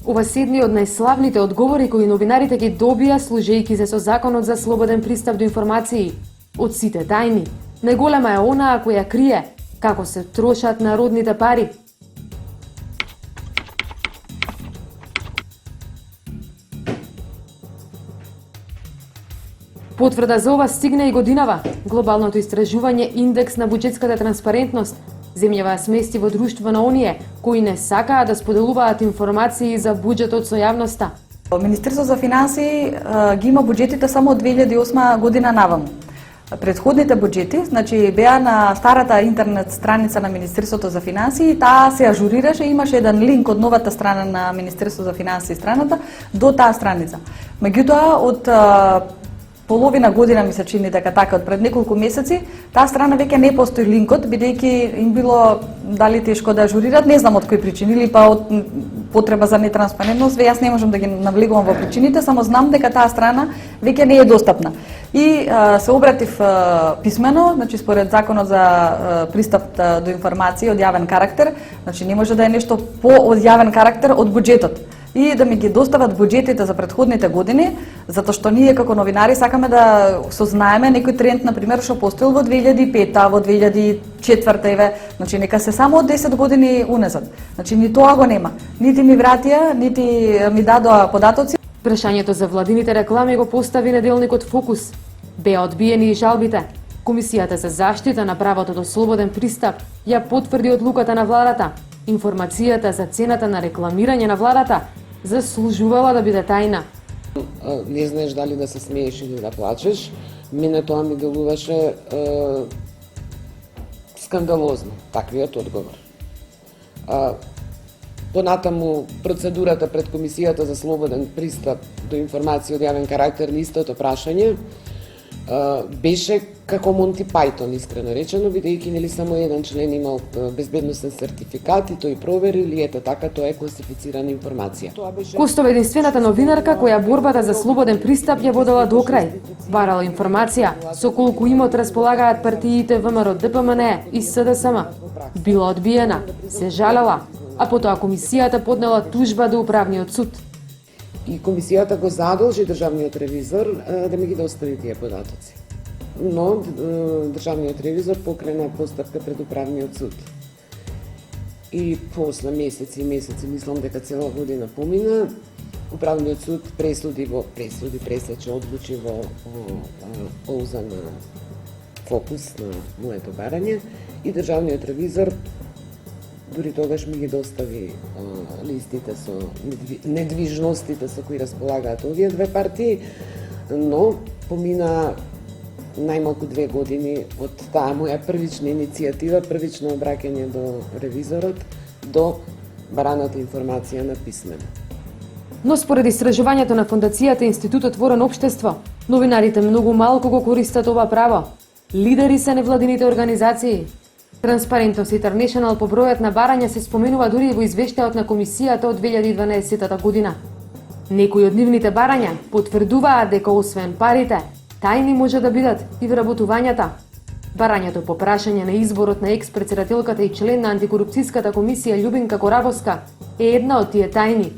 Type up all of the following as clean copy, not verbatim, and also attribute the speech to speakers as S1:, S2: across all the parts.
S1: Ова се едни од најславните одговори кои новинарите ги добија служејќи се со Законот за слободен пристап до информации. Од сите тајни, најголема е онаа која крие како се трошат народните пари. Потврда за ова стигна и годинава. Глобалното истражување Индекс на буџетската транспарентност земјава смести во друштво на оние кои не сакаат да споделуваат информации за буџетот со јавноста.
S2: Министерството за финансии ги има буџетите само од 2008 година наваму. Предходните буџети, значи беа на старата интернет страница на Министерството за финансии, таа се ажурираше, имаше еден линк од новата страна на Министерството за финансии страната до таа страница. Меѓутоа од половина година ми се чини дека така, од пред неколку месеци, таа страна веќе не постои линкот, бидејќи им било дали тешко да ажурират, не знам од кои причини, или па од потреба за нетранспарентност, јас не можам да ги навлегувам во причините, само знам дека таа страна веќе не е достапна. И се обратив писмено, значи според Законот за пристап до информации од јавен карактер, значи не може да е нешто по од јавен карактер од буџетот. И да ми ги достават буџетите за предходните години, затоа што ние како новинари сакаме да сознаеме некој тренд, например, што постоел во 2005-та, во 2004-та, еве, значи нека се само од 10 години уназад. Значи ни тоа го нема. Нити ми вратија, нити ми дадоа податоци.
S1: Прашањето за владините реклами го постави неделникот Фокус. Беа одбиени и жалбите. Комисијата за заштита на правото до слободен пристап ја потврди одлуката на владата. Информацијата за цената на рекламирање на владата заслужувала да биде тајна.
S3: Не знаеш дали да се смееш или да плачеш. Мене тоа ми делуваше скандалозно, таквиот одговор. Понатаму процедурата пред Комисијата за слободен пристап до информација од јавен карактер на истото прашање беше како Монти Пајтон, искрено речено, бидејќи нели само еден член имал безбедносен сертификат и тој проверил и ето така тоа е класифицирана информација.
S1: Костова единствената новинарка која борбата за слободен пристап ја водела до крај. Барала информација со колку имот располагаат партиите ВМРО, ДПМНЕ и СДСМ. Била одбиена, се жалела, а потоа комисијата поднела тужба до управниот суд.
S3: И комисијата го задолжи државниот ревизор да ми ги достави тие податоци. Но државниот ревизор покрена постапка пред управниот суд. И после месеци и месеци, мислам дека цела година помина, управниот суд пресече, одлучи во полза на Фокус на моето барање и државниот ревизор дури тогаш ми ги достави листите со недвижностите со кои располагаат овие две партии, но помина најмалку 2 години од таа моја првична иницијатива, првично обраќање до ревизорот, до бараната информација на писмено.
S1: Но според истражувањето на Фондацијата Институт Отворено општество, новинарите многу малку го користат ова право. Лидери се невладините организации. Transparency International по бројот на барања се споменува дури и во извештајот на комисијата од 2012 година. Некои од нивните барања потврдуваат дека освен парите, тајни може да бидат и вработувањата. Барањето по прашање на изборот на екс-претседателката и член на антикорупцијската комисија Љубинка Коравоска е една од тие тајни.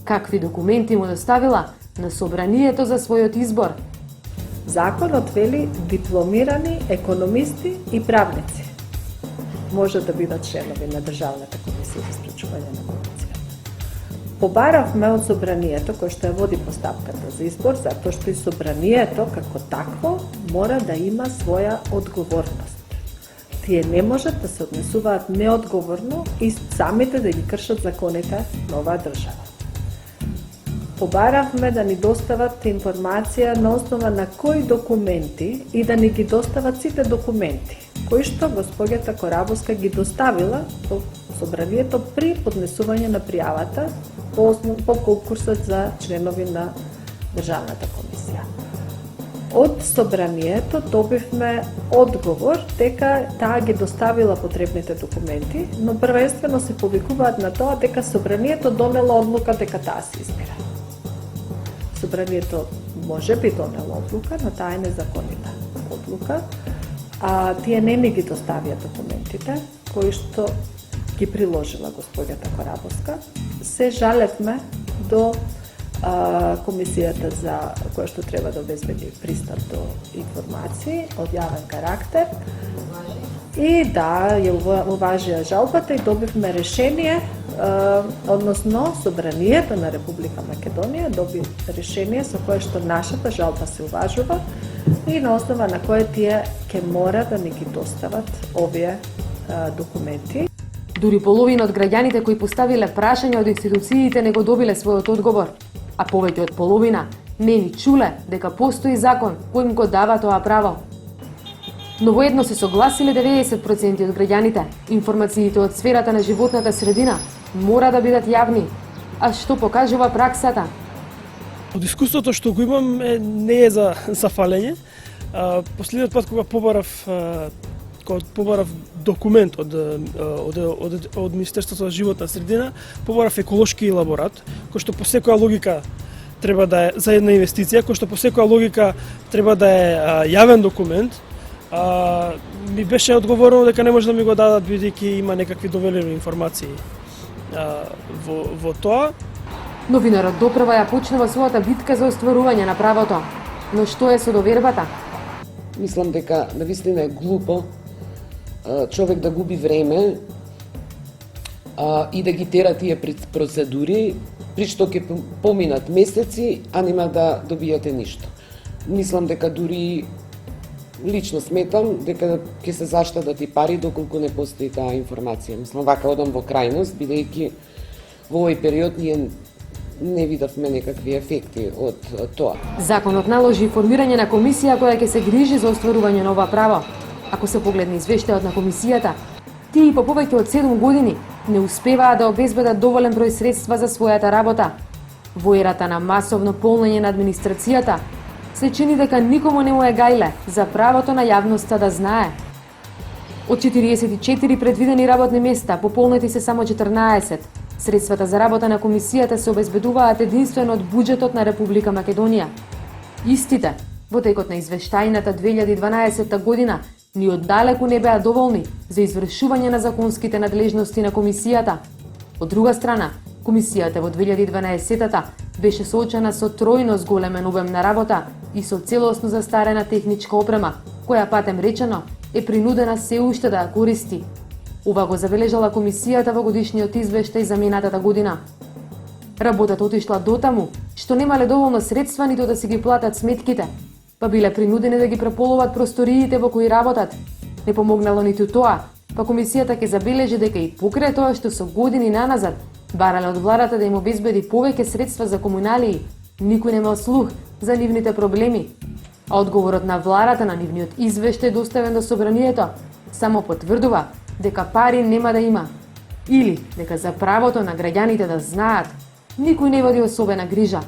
S1: Какви документи му доставила на собранието за својот избор?
S4: Законот вели дипломирани економисти и правници може да бидат членови на Државната комисија за спречување на корупција. Побаравме од собранието кој што ја води постапката за избор, затоа што и собранието како такво мора да има своја одговорност. Тие не можат да се однесуваат неодговорно и самите да ги кршат законите на оваа држава. Побаравме да ни достават информација на основа на кои документи и да ни ги достават сите документи кои што господјата Коравоска ги доставила во собранието при поднесување на пријавата по конкурсот за членови на Државната комисија. Од собранието добивме одговор дека таа ги доставила потребните документи, но првенствено се повикуваат на тоа дека собранието донело одлука дека таа се избира. Собранието може би донело одлука, но таа е незаконита одлука. А тие не ни ги доставија документите кои што ги приложила господјата Коравоска. Се жалевме до комисијата за која што треба да обезбеди пристап до информации од јавен карактер. И да, ја уважија жалбата и добивме решение, односно Собранието на Република Македонија доби решение со кое што нашата жалба се уважува и на основа на кое тие ќе мора да ни ги достават овие документи.
S1: Дури половина од граѓаните кои поставиле прашања од институциите не го добиле својот одговор, а повеќе од половина не ни чуле дека постои закон кој им го дава тоа право. Но воедно се согласиле 90% од граѓаните. Информациите од сферата на животната средина мора да бидат јавни. А што покажува праксата?
S5: Од искуството што го имам не е за фалење. Последниот пат кога побарав документ од Министерството за животна средина, побарав еколошки елаборат, кој што по секоја логика треба да е за една инвестиција, кој што по секоја логика треба да е јавен документ. Ми беше одговорено дека не може да ми го дадат бидејќи има некакви доверливи информации во тоа.
S1: Новинарот доправа ја почнува својата битка за остварување на правото. Но што е со довербата?
S3: Мислам дека навистина е глупо човек да губи време и да ги тера тие процедури, при што ќе поминат месеци, а нема да добиете ништо. Мислам дека дури лично сметам дека ќе се заштедат и пари доколку не постои таа информација. Мислам, вака одам во крајност, бидејќи во овој период ние не видовме некакви ефекти од тоа.
S1: Законот наложи формирање на комисија која ќе се грижи за остварување на ова право. Ако се погледне извештајот на комисијата, тие по повеќе од 7 години не успеваа да обезбедат доволен број средства за својата работа. Во ерата на масовно полнење на администрацијата, се чини дека никому не му е гајле за правото на јавноста да знае. Од 44 предвидени работни места, пополнети се само 14. Средствата за работа на комисијата се обезбедуваат единствено од буџетот на Република Македонија. Истите, во текот на извештајната 2012 година, ни оддалеку не беа доволни за извршување на законските надлежности на комисијата. Од друга страна, комисијата во 2012-та беше соочена со тројно зголемен обем на работа и со целосно застарена техничка опрема, која патем речено е принудена се уште да ја користи. Ова го забележала комисијата во годишниот извештај за минатата година. Работата отишла дотаму што немале доволно средства ниту да си ги платат сметките, па биле принудени да ги преполуват просториите во кои работат. Не помогнало ниту тоа, па комисијата ќе забележи дека и покрај тоа што со години наназад барале од владата да им обезбеди повеќе средства за комуналии, никој немал слух за нивните проблеми. А одговорот на владата на нивниот извештај доставен до Собранието само потврдува дека пари нема да има. Или дека за правото на граѓаните да знаат, никој не води особена грижа,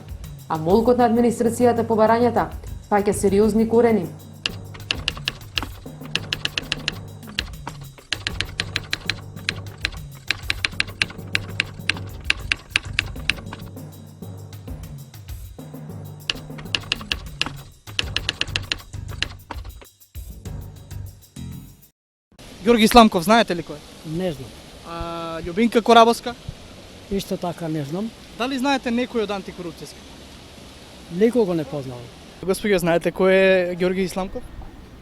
S1: а молкот на администрацијата по барањата паќа сериозни корени.
S6: Георги Исламков, знаете ли кој?
S7: Не знам.
S6: Љубинка Корабовска?
S7: Исто така не знам.
S6: Дали знаете некој од антикорупцијска?
S7: Никого не познавам.
S6: Господије, знаете кој е Георги Исламков?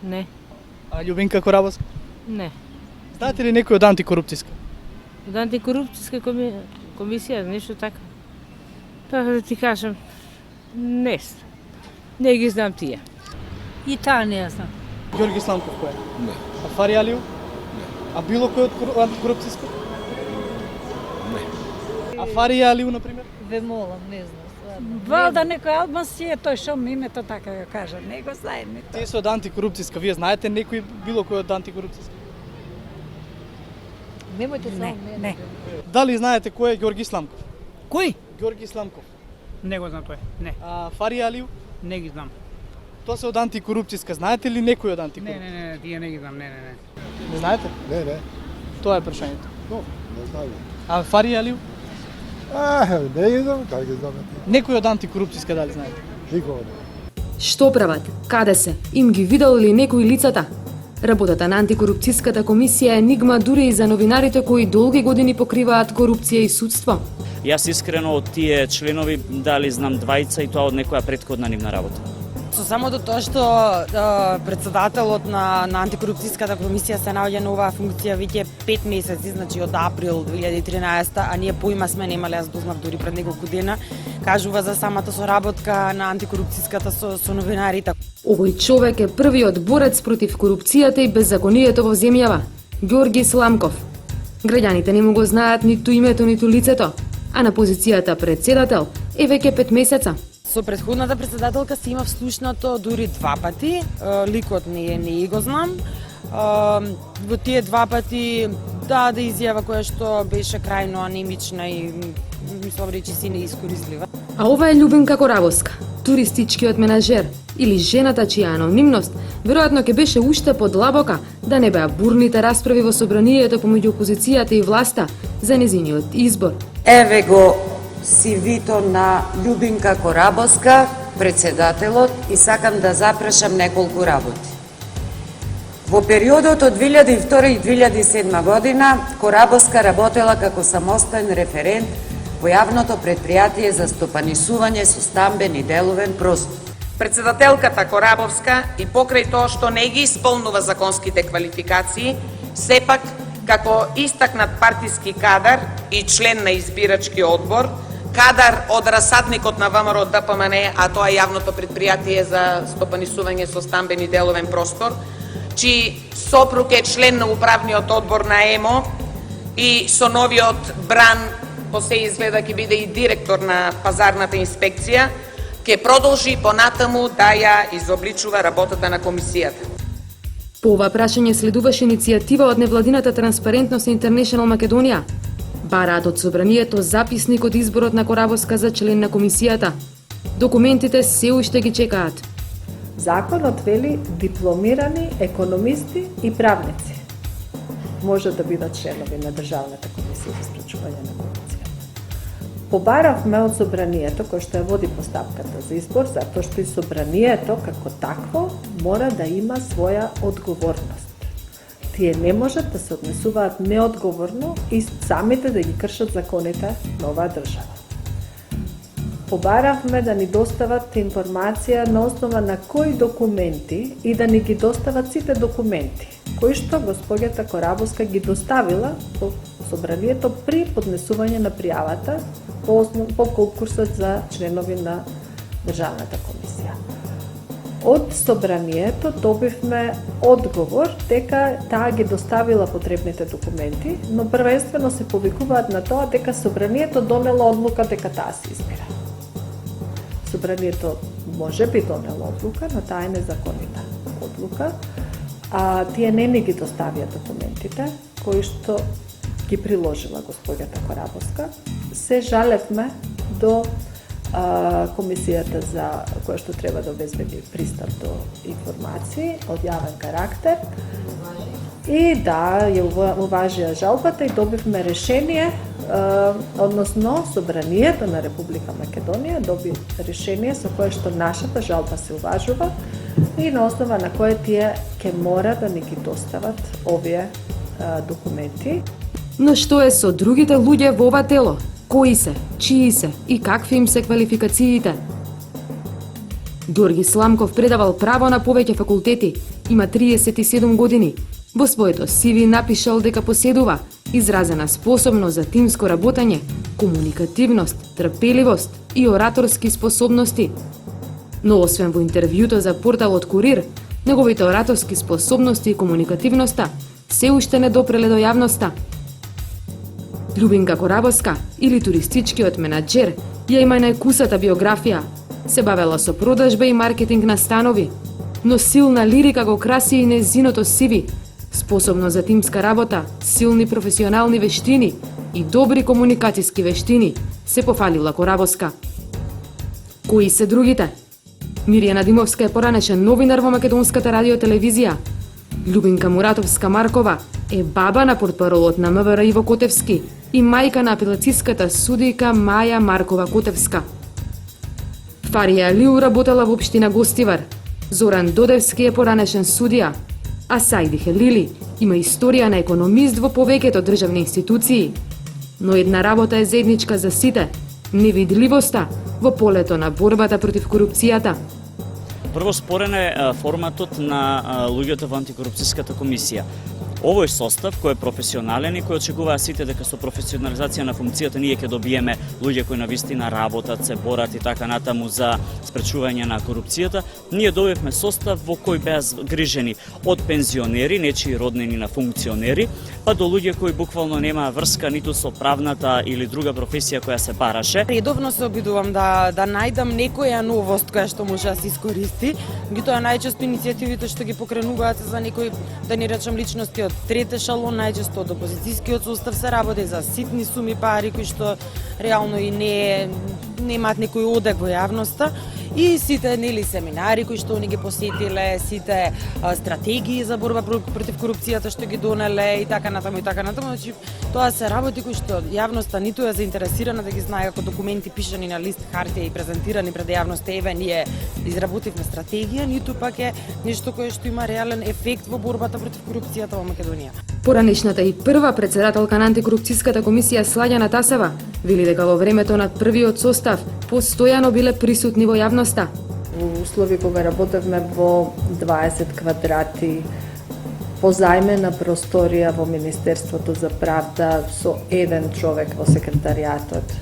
S8: Не,
S6: Љубинка Корабовска?
S8: не.
S6: Знаете ли некој од антикорупцијска?
S8: Од антикорупцијска комисија, нешто така. Па да ти кажам, не знам. Не ги знам тие.
S9: И таа не ја знам.
S6: Георги Исламков кој е? Не. А Фари Алиев? Не. А било кој од антикорупцијска? Не. А Фари Алиев, например?
S9: Ве молам, не знам. Валда некој албан си е тој што ми името така ја кажа. Не го знае ни тоа.
S6: Тие се од антикорупцијска. Вие знаете некој било кој од антикорупцијска?
S9: Немојте само не.
S6: Дали знаете кој е Георги Исламков?
S7: Кој?
S6: Георги Исламков.
S7: Не го знам тој. Не.
S6: А Фари Алиев?
S7: Не ги знам.
S6: Тоа се од антикорупцијска. Знаете ли некој од антикорупцијска?
S7: Не, тие не ги знам. Не.
S6: Не знаете?
S10: Не.
S6: Тоа е прашањето.
S10: Не знам.
S6: А Фари Алиев?
S10: Не ги знам, как ги знам.
S6: Некој од антикорупцијска дали знаете?
S10: Никога не.
S1: Што прават? Каде се? Им ги видел ли некој лицата? Работата на антикорупцијската комисија е енигма дури и за новинарите кои долги години покриваат корупција и судство.
S11: Јас искрено од тие членови дали знам двајца и тоа од некоја претходна нивна работа.
S12: Со самото тоа што председателот на антикорупцијската комисија се наоѓа на оваа функција веќе 5 месеци, значи од април 2013, а ние поима сме немале, јас дознав дури пред неколку дена, кажува за самата соработка на антикорупцијската со новинарите.
S1: Овој човек е првиот борец против корупцијата и беззаконието во земјава, Ѓорги Сламков. Граѓаните не му го знаат ниту името, ниту лицето, а на позицијата председател е веќе 5 месеца.
S12: Со претходната председателка си имав слушнато дури 2 пати, ликот не го знам. Во тие 2 пати даде изјава која што беше крајно анемична и мислам речи си неискористлива.
S1: А ова е Љубинка Коравоска, туристичкиот менажер или жената чија анонимност веројатно ќе беше уште подлабока да не беа бурните расправи во собранието помеѓу опозицијата и власта за незиниот избор.
S13: Еве го CV-то на Љубинка Коравоска, председателот, и сакам да запрашам неколку работи. Во периодот од 2002 и 2007 година Коравоска работела како самостоен референт во јавното предпријатие за стопанисување со стамбен и деловен простор.
S14: Председателката Коравоска и покрај тоа што не ги исполнува законските квалификации, сепак како истакнат партиски кадар и член на избирачки одбор, кадар од расадникот на ВМРО ДПМН, а тоа е јавното предпријатие за стопанисување со стамбен и деловен простор, чиј сопруг е член на управниот одбор на ЕМО и со новиот бран, по се изгледа ќе биде и директор на пазарната инспекција, ќе продолжи понатаму да ја изобличува работата на комисијата.
S1: По ова прашање следуваше иницијатива од невладината Transparency International Македонија. Бараат од собранието записник од изборот на Коравоска за член на комисијата. Документите се уште ги чекаат.
S4: Законот вели дипломирани економисти и правници може да бидат членови на Државната комисија за спречување на корупција. Побаравме од собранието кој што ја води постапката за избор, затоа што и собранието како такво мора да има своја одговорност. Тие не можат да се однесуваат неодговорно и самите да ги кршат законите на оваа држава. Побаравме да ни достават информација на основа на кои документи и да ни ги достават сите документи, кои што господјата Коравоска ги доставила во собранието при поднесување на пријавата по конкурсот за членови на Државната комисија. Од собранието добивме одговор дека таа ги доставила потребните документи, но првенствено се повикуваат на тоа дека собранието донело одлука дека таа се избира. Собранието може би донело одлука, но таа е незаконита одлука, а тие не ни ги доставија документите кои што ги приложила господјата Коравоска. Се жалевме до комисијата за која што треба да обезбеди пристап до информации од јавен карактер. И да, ја уважија жалбата и добивме решение, односно собранието на Република Македонија доби решение со кое што нашата жалба се уважува и на основа на кое тие ќе мора да ни ги достават овие документи.
S1: Но што е со другите луѓе во ова тело? Кои се, чии се и какви им се квалификациите? Ѓорги Сламков предавал право на повеќе факултети, има 37 години. Во своето CV напишал дека поседува изразена способност за тимско работење, комуникативност, трпеливост и ораторски способности. Но освен во интервјуто за порталот Курир, неговите ораторски способности и комуникативноста се уште не допреле до јавноста. Љубинка Коравоска, или туристичкиот менаџер, ја има најкусата биографија. Се бавела со продажба и маркетинг на станови, но силна лирика го краси и незиното CV, способно за тимска работа, силни професионални вештини и добри комуникацијски вештини, се пофалила Коравоска. Кои се другите? Мирјана Димовска е поранешен новинар во македонската радиотелевизија. Љубинка Муратовска Маркова е баба на портпаролот на МВР Иво Котевски и мајка на апелацијската судијка Маја Маркова Котевска. Фарија Алиу работела во општина Гостивар. Зоран Додевски е поранешен судија, А Саиди Хелили има историја на економист во повеќето државни институции. Но една работа е заедничка за сите – невидливоста во полето на борбата против корупцијата.
S11: Прво спорен е форматот на луѓето во антикорупцијската комисија. Овој состав кој е професионален и кој очекува сите дека со професионализација на функцијата ние ќе добиеме луѓе кои навистина работат, се борат и така натаму за спречување на корупцијата, ние добивме состав во кој беа грижени од пензионери, нечии роднини на функционери, па до луѓе кои буквално немаа врска ниту со правната или друга професија која се бараше.
S12: Редовно се обидувам да најдам некоја новост која што може да се искористи, меѓутоа најчесто иницијативите што ги покренуваат за некои, да не речам, личности од трете шалон, најчесто од опозицијскиот состав, се работи за ситни суми пари кои што реално и немаат некој одек во јавноста. И сите семинари кои што они ги посетиле, сите стратегии за борба против корупцијата што ги донеле и така натаму и така натаму. Значи, тоа се работи кои што јавноста ниту е заинтересирана да ги знае како документи пишани на лист хартија и презентирани пред јавноста, еве ние изработивме стратегија, ниту пак е нешто кое што има реален ефект во борбата против корупцијата во Македонија.
S1: Поранешната и прва председателка на антикорупцијската комисија Слаѓана Тасева вели дека во времето на првиот состав постојано биле присутни во јавноста.
S4: Во услови кога работевме во 20 квадрати, позајмена просторија во Министерството за правда со еден човек во секретаријатот.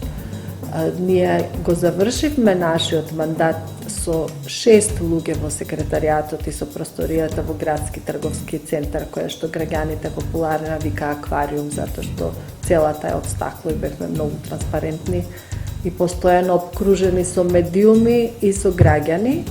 S4: Ние го завршивме нашиот мандат со 6 луѓе во секретаријатот и со просторијата во градски трговски центар, која што граѓаните популарно вика аквариум, затоа што целата е од стакло и бевме многу транспарентни и постојано обкружени со медиуми и со граѓани,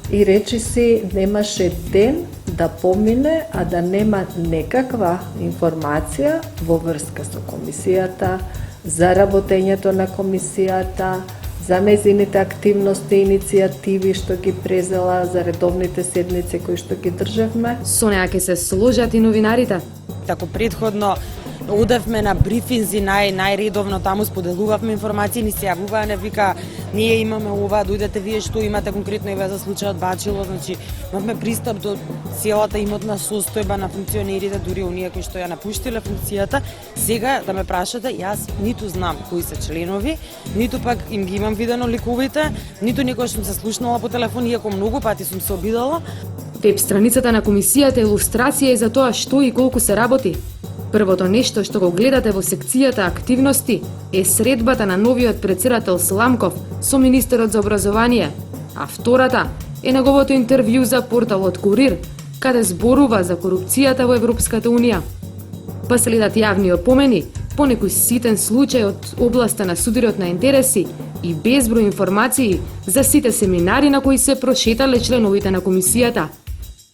S4: и речиси немаше ден да помине, а да нема некаква информација во врска со комисијата, за работењето на комисијата, за нејзините активности и иницијативи што ги презела, за редовните седници кои што ги држевме.
S1: Со неа ќе се сложат и новинарите.
S12: Тако предходно одевме на брифинзи најредовно, таму споделувавме информации, ни се јавуваа, не вика ние имаме ова, дојдете вие што имате конкретно еве за случајот Бачило, значи имавме пристап до целата имотна состојба на функционерите, дури оние кои што ја напуштиле функцијата. Сега да ме прашате, јас ниту знам кои се членови, ниту пак им ги имам видено ликовите, ниту никој што се слушнала по телефон, иако многу пати сум се обидала.
S1: Веб страницата на комисијата е илустрација и за тоа што и колку се работи. Првото нешто што го гледате во секцијата активности е средбата на новиот претседател Сламков со министерот за образование, а втората е неговото интервју за порталот Курир, каде зборува за корупцијата во Европската Унија. Па следат јавни опомени по некој ситен случај од областа на судирот на интереси и безброј информации за сите семинари на кои се прошетале членовите на комисијата.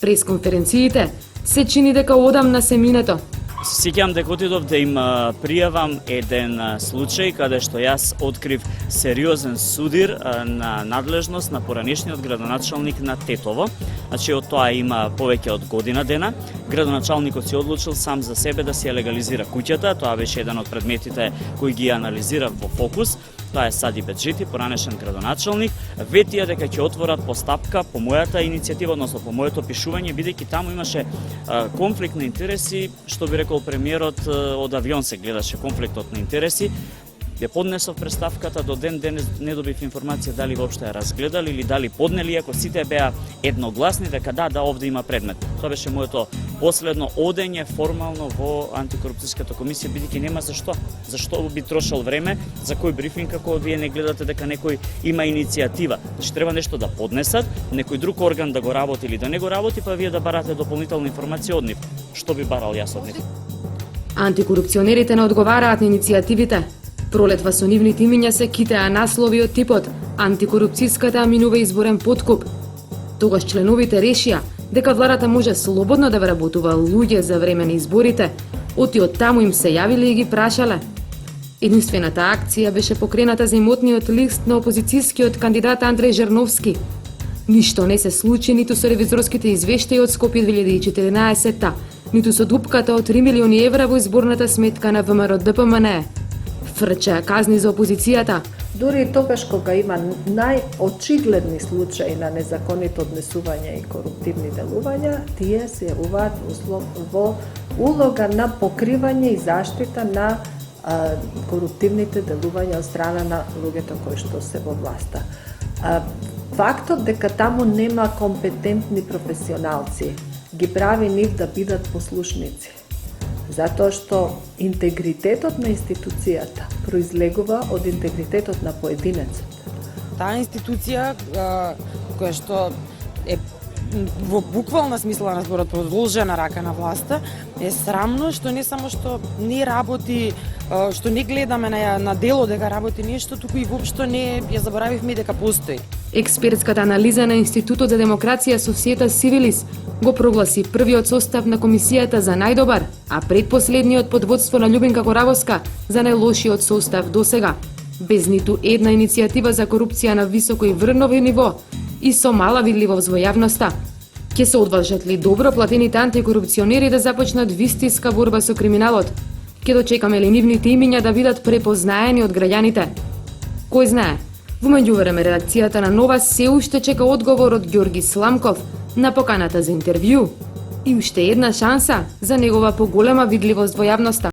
S1: Пресконференциите се чини дека одамна се минето.
S11: Сеќавам дека отидов да им пријавам еден случај каде што јас открив сериозен судир на надлежност на поранешниот градоначалник на Тетово. Значи од тоа има повеќе од година дена. Градоначалникот се одлучил сам за себе да си ја легализира куќата. Тоа беше еден од предметите кои ги анализирав во Фокус. Тоа е Сади Беджити, поранешен градоначалник. Ветија дека ќе отворат постапка по мојата иницијатива, односно по моето пишување, бидејќи таму имаше конфликт на интереси, што би рекол премиерот, од авион се гледаше конфликтот на интереси. Ја поднесов представката, до ден денес не добив информација дали воопште ја разгледали или дали поднели, ако сите беа едногласни дека да, овде има предмет. Тоа беше моето последно одење формално во антикорупцијската комисија, бидејќи нема зашто. Зашто би трошал време, за кој брифинг, ако вие не гледате дека некој има иницијатива. Значи треба нешто да поднесат, некој друг орган да го работи или да не го работи, па вие да барате дополнителна информација од нив. Што би барал јас од нив?
S1: Антикорупционерите не одговараат на иницијативите. Пролетва со нивните имиња се китеа наслови од типот антикорупцијската минува изборен подкуп. Тогаш членовите решија дека владата може слободно да вработува луѓе за време на изборите, оти од таму им се јавиле и ги прашале. Единствената акција беше покрената за имотниот лист на опозицијскиот кандидат Андреј Жерновски. Ништо не се случи ниту со ревизорските извештаи од Скопје 2014, ниту со дупката од 3 милиони евра во изборната сметка на ВМРО ДПМН. Фрча казни за опозицијата,
S4: Дури и тогаш кога има најочигледни случаи на незаконито однесување и коруптивни делувања, тие се јавуваат во улога на покривање и заштита на коруптивните делувања од страна на луѓето кои што се во власта. Фактот дека таму нема компетентни професионалци ги прави нив да бидат послушници. Затоа што интегритетот на институцијата произлегува од интегритетот на поединецот.
S12: Таа институција која што е во буквална смисла на зборот продолжена рака на власта, е срамно што не само што не работи, што не гледаме на дело дека работи нешто, туку и воопшто не ја заборавивме дека постои.
S1: Експертската анализа на Институтот за демокрација Societas Civilis го прогласи првиот состав на комисијата за најдобар, а предпоследниот под водство на Љубинка Коравоска за најлошиот состав досега, без ниту една иницијатива за корупција на високо и врвново ниво и со мала видливост во јавноста. Ќе се одважат ли добро платените антикорупционери да започнат вистинска борба со криминалот? Ќе дочекаме ли нивните имиња да бидат препознаени од граѓаните? Кој знае? Во меѓувреме редакцијата на Нова се уште чека одговор од Ѓорги Сламков на поканата за интервју и уште една шанса за негова поголема видливост во јавноста.